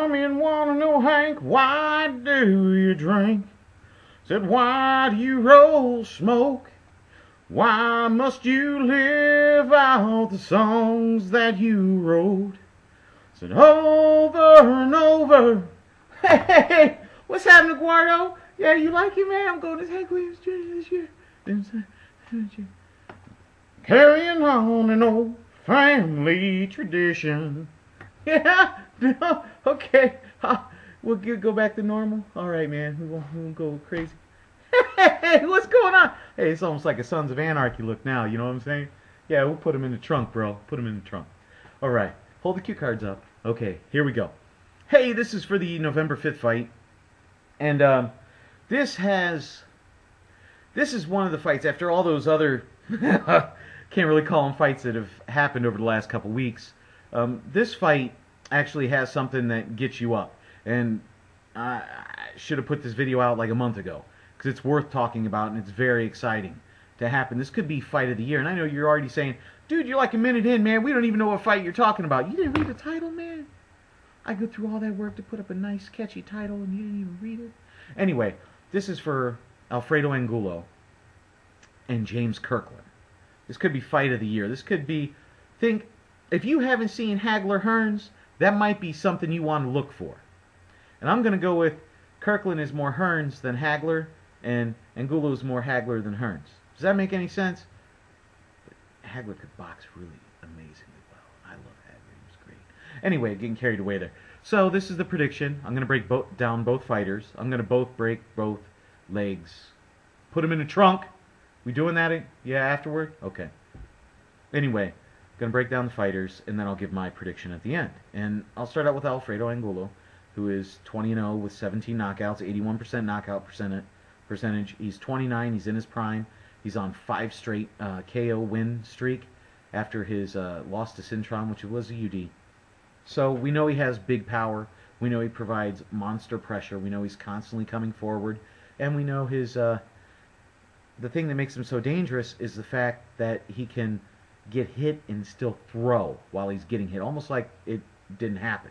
Men wanna know, Hank, why do you drink? Said, why do you roll smoke? Why must you live out the songs that you wrote? Said, over and over. Hey, what's happening, Guardo? Yeah, you like it, man? I'm going to Hank Williams Jr. this year. Carrying on an old family tradition. Yeah, no, okay. We'll go back to normal. All right, man. We won't go crazy. Hey, what's going on? Hey, it's almost like a Sons of Anarchy look now. You know what I'm saying? Yeah, we'll put him in the trunk, bro. Put him in the trunk. All right. Hold the cue cards up. Okay, here we go. Hey, this is for the November 5th fight. And this is one of the fights after all those other can't really call them fights that have happened over the last couple weeks. This fight actually has something that gets you up, and I should have put this video out like a month ago because it's worth talking about and it's very exciting to happen. This could be fight of the year, and I know you're already saying, dude, you're like a minute in, man. We don't even know what fight you're talking about. You didn't read the title, man. I go through all that work to put up a nice, catchy title, and you didn't even read it. Anyway, this is for Alfredo Angulo and James Kirkland. This could be fight of the year. This could be, if you haven't seen Hagler Hearns, that might be something you want to look for. And I'm going to go with Kirkland is more Hearns than Hagler, and Angulo is more Hagler than Hearns. Does that make any sense? But Hagler could box really amazingly well. I love Hagler. He was great. Anyway, getting carried away there. So this is the prediction. I'm going to break down both fighters. I'm going to break both legs. Put them in the trunk. We doing that? Yeah, afterward? Okay. Anyway, going to break down the fighters, and then I'll give my prediction at the end. And I'll start out with Alfredo Angulo, who is 20-0 with 17 knockouts, 81% knockout percentage. He's 29. He's in his prime. He's on 5 straight KO win streak after his loss to Cintron, which was a UD. So we know he has big power. We know he provides monster pressure. We know he's constantly coming forward. And we know his... the thing that makes him so dangerous is the fact that he can get hit and still throw while he's getting hit. Almost like it didn't happen.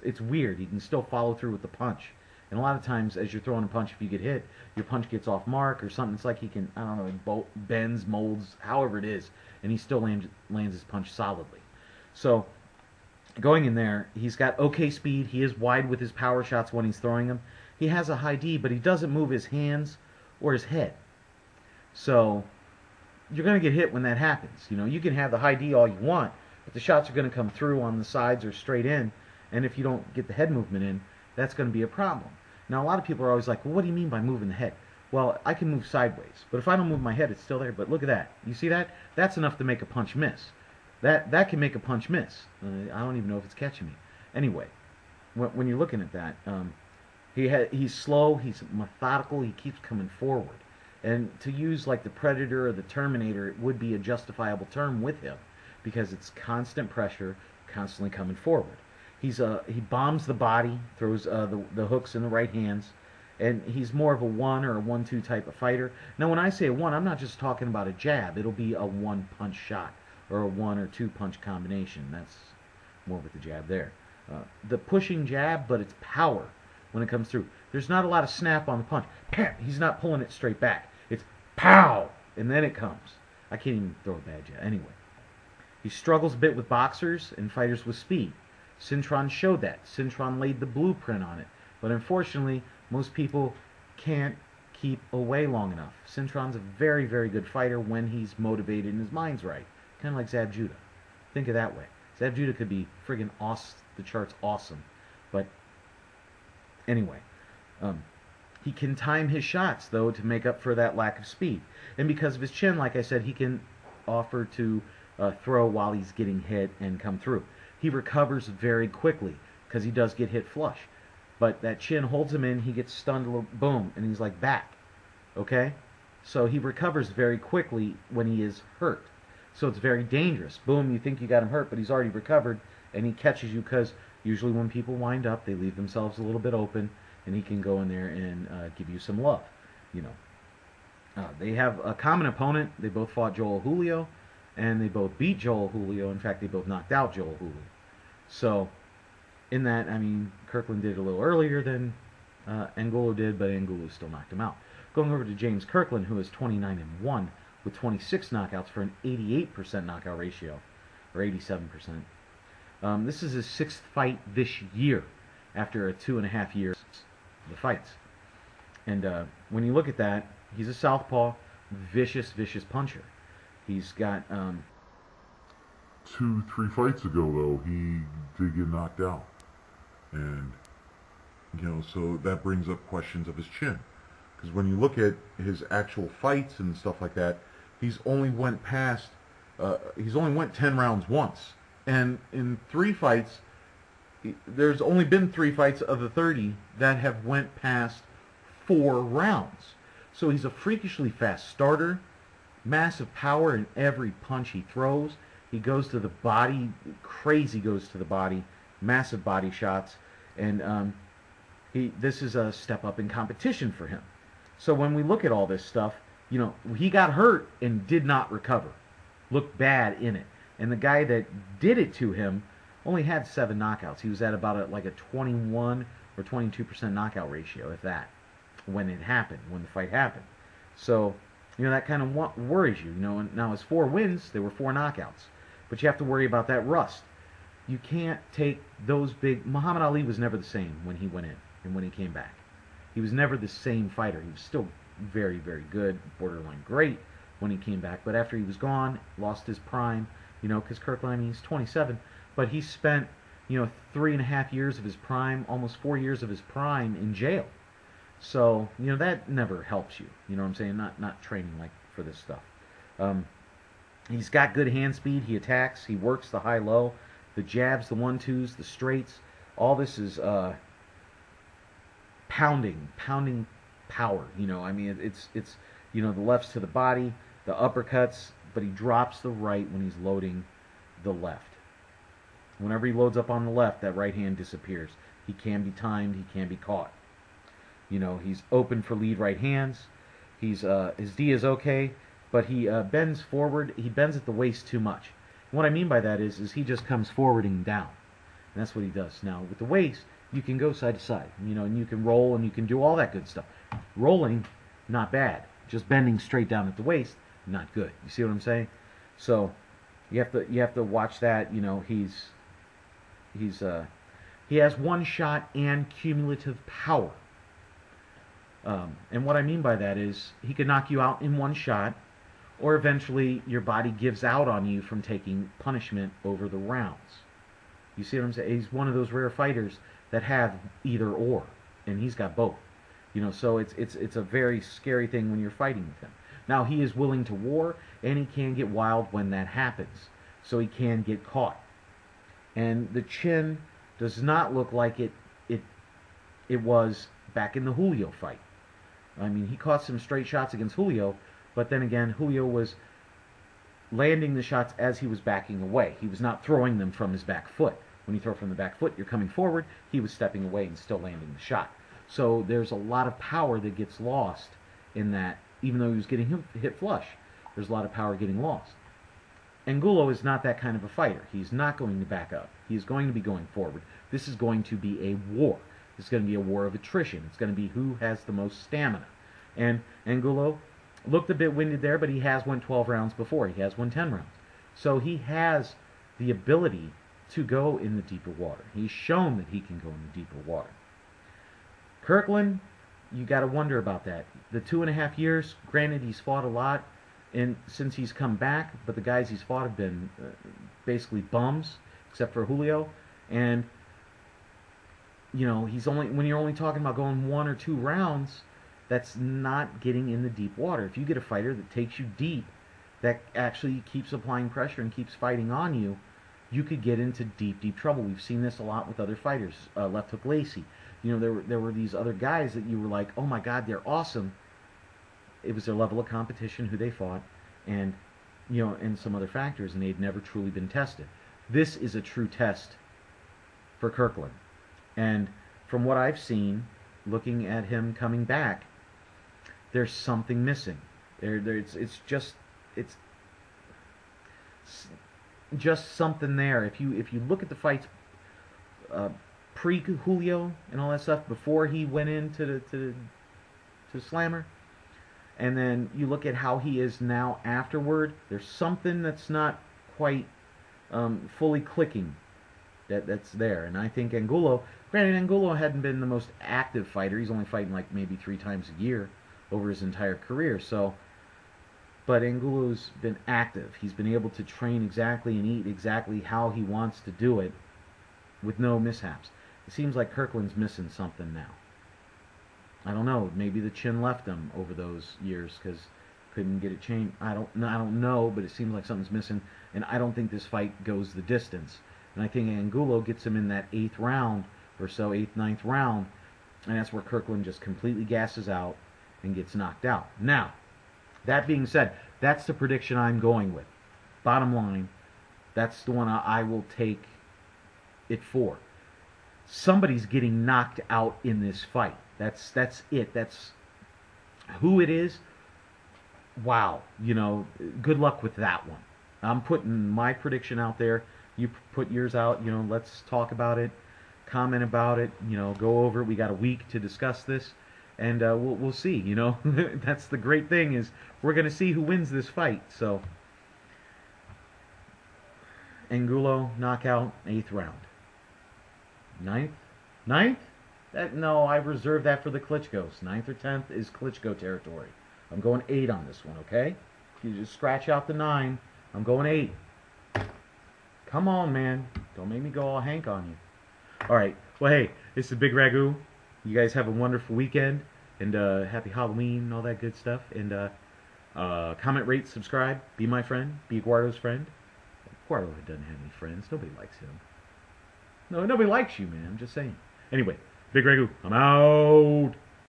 It's weird. He can still follow through with the punch. And a lot of times, as you're throwing a punch, if you get hit, your punch gets off mark or something. It's like he can, I don't know, bends, molds, however it is, and he still lands his punch solidly. So, going in there, he's got okay speed. He is wide with his power shots when he's throwing them. He has a high D, but he doesn't move his hands or his head. So, you're going to get hit when that happens. You know, you can have the high D all you want, but the shots are going to come through on the sides or straight in, and if you don't get the head movement in, that's going to be a problem. Now, a lot of people are always like, well, what do you mean by moving the head? Well, I can move sideways, but if I don't move my head, it's still there. But look at that. You see that? That's enough to make a punch miss. That can make a punch miss. I don't even know if it's catching me. Anyway, when you're looking at that, he's slow, he's methodical, he keeps coming forward. And to use like the Predator or the Terminator, it would be a justifiable term with him because it's constant pressure, constantly coming forward. He bombs the body, throws the hooks in the right hands, and he's more of a 1 or a 1-2 type of fighter. Now, when I say a 1, I'm not just talking about a jab. It'll be a 1-punch shot or a 1 or 2-punch combination. That's more with the jab there. The pushing jab, but it's power when it comes through. There's not a lot of snap on the punch. Pam! He's not pulling it straight back. It's pow! And then it comes. I can't even throw a bad jab. Anyway, he struggles a bit with boxers and fighters with speed. Cintron showed that. Cintron laid the blueprint on it. But unfortunately, most people can't keep away long enough. Cintron's a very, very good fighter when he's motivated and his mind's right. Kind of like Zab Judah. Think of it that way. Zab Judah could be friggin' off the charts awesome. But anyway, he can time his shots, though, to make up for that lack of speed. And because of his chin, like I said, he can offer to throw while he's getting hit and come through. He recovers very quickly because he does get hit flush. But that chin holds him in, he gets stunned a little, boom, and he's like back. Okay? So he recovers very quickly when he is hurt. So it's very dangerous. Boom, you think you got him hurt, but he's already recovered, and he catches you because usually when people wind up, they leave themselves a little bit open, and he can go in there and give you some love. You know, they have a common opponent. They both fought Joel Julio, and they both beat Joel Julio. In fact, they both knocked out Joel Julio. So in that, I mean, Kirkland did it a little earlier than Angulo did, but Angulo still knocked him out. Going over to James Kirkland, who is 29-1 with 26 knockouts for an 88% knockout ratio, or 87%. This is his 6th fight this year, after a 2.5 years of the fights. And when you look at that, he's a southpaw, vicious, vicious puncher. He's got 2-3 fights ago, though, he did get knocked out. And, so that brings up questions of his chin. Because when you look at his actual fights and stuff like that, he's only went 10 rounds once. And in 3 fights, there's only been 3 fights of the 30 that have went past 4 rounds. So he's a freakishly fast starter, massive power in every punch he throws. He goes to the body, crazy goes to the body, massive body shots, and this is a step up in competition for him. So when we look at all this stuff, he got hurt and did not recover, looked bad in it. And the guy that did it to him only had 7 knockouts. He was at about a 21 or 22% knockout ratio, if that, when it happened, when the fight happened. So, that kind of worries you. And now his 4 wins, they were 4 knockouts. But you have to worry about that rust. You can't take those big... Muhammad Ali was never the same when he went in and when he came back. He was never the same fighter. He was still very, very good, borderline great when he came back. But after he was gone, lost his prime, because Kirkland, he's 27, but he spent, 3.5 years of his prime, almost 4 years of his prime in jail. So, that never helps you. You know what I'm saying? Not training like for this stuff. He's got good hand speed. He attacks. He works the high-low, the jabs, the 1-2s, the straights. All this is pounding power. It's the lefts to the body, the uppercuts, but he drops the right when he's loading the left. Whenever he loads up on the left, that right hand disappears. He can be timed. He can be caught. He's open for lead right hands. His D is okay, but he bends forward. He bends at the waist too much. And what I mean by that is he just comes forward and down. And that's what he does. Now, with the waist, you can go side to side, and you can roll and you can do all that good stuff. Rolling, not bad. Just bending straight down at the waist, not good. You see what I'm saying? So you have to watch that. He has one shot and cumulative power. And what I mean by that is he could knock you out in one shot, or eventually your body gives out on you from taking punishment over the rounds. You see what I'm saying? He's one of those rare fighters that have either or, and he's got both. So it's a very scary thing when you're fighting with him. Now, he is willing to war, and he can get wild when that happens. So he can get caught. And the chin does not look like it was back in the Julio fight. I mean, he caught some straight shots against Julio, but then again, Julio was landing the shots as he was backing away. He was not throwing them from his back foot. When you throw from the back foot, you're coming forward. He was stepping away and still landing the shot. So there's a lot of power that gets lost in that, even though he was getting hit flush. There's a lot of power getting lost. Angulo is not that kind of a fighter. He's not going to back up. He's going to be going forward. This is going to be a war. It's going to be a war of attrition. It's going to be who has the most stamina. And Angulo looked a bit winded there, but he has won 12 rounds before. He has won 10 rounds. So he has the ability to go in the deeper water. He's shown that he can go in the deeper water. Kirkland, you got to wonder about that. The 2.5 years, granted he's fought a lot and since he's come back, but the guys he's fought have been basically bums, except for Julio. And he's only, when you're only talking about going 1 or 2 rounds, that's not getting in the deep water. If you get a fighter that takes you deep, that actually keeps applying pressure and keeps fighting on you, you could get into deep, deep trouble. We've seen this a lot with other fighters. Left hook Lacey. There were these other guys that you were like, oh my God, they're awesome. It was their level of competition, who they fought, and and some other factors, and they'd never truly been tested. This is a true test for Kirkland, and from what I've seen, looking at him coming back, there's something missing. It's just something there. If you look at the fights pre-Julio and all that stuff, before he went into to Slammer, and then you look at how he is now afterward, there's something that's not quite fully clicking that's there. And I think Angulo, granted, Angulo hadn't been the most active fighter. He's only fighting like maybe 3 times a year over his entire career. So, but Angulo's been active. He's been able to train exactly and eat exactly how he wants to do it with no mishaps. It seems like Kirkland's missing something now. I don't know. Maybe the chin left him over those years because couldn't get it changed. I don't know, but it seems like something's missing, and I don't think this fight goes the distance. And I think Angulo gets him in that 8th round or so, 8th, 9th round, and that's where Kirkland just completely gasses out and gets knocked out. Now, that being said, that's the prediction I'm going with. Bottom line, that's the one I will take it for. Somebody's getting knocked out in this fight. That's it. That's who it is. Wow. You know, good luck with that one. I'm putting my prediction out there. You put yours out. You know, let's talk about it, comment about it. You know, go over it. We got a week to discuss this, and we'll see. You know, that's the great thing, is we're gonna see who wins this fight. So, Angulo knockout, 8th round. 9th? No, I reserved that for the Klitschko's. 9th or 10th is Klitschko territory. I'm going 8 on this one, okay? If you just scratch out the 9, I'm going 8. Come on, man. Don't make me go all Hank on you. All right. Well, hey, this is Bigragu. You guys have a wonderful weekend, and happy Halloween and all that good stuff. And comment, rate, subscribe. Be my friend. Be Guardo's friend. Guardo doesn't have any friends. Nobody likes him. No, nobody likes you, man. I'm just saying. Anyway, Bigragu, I'm out.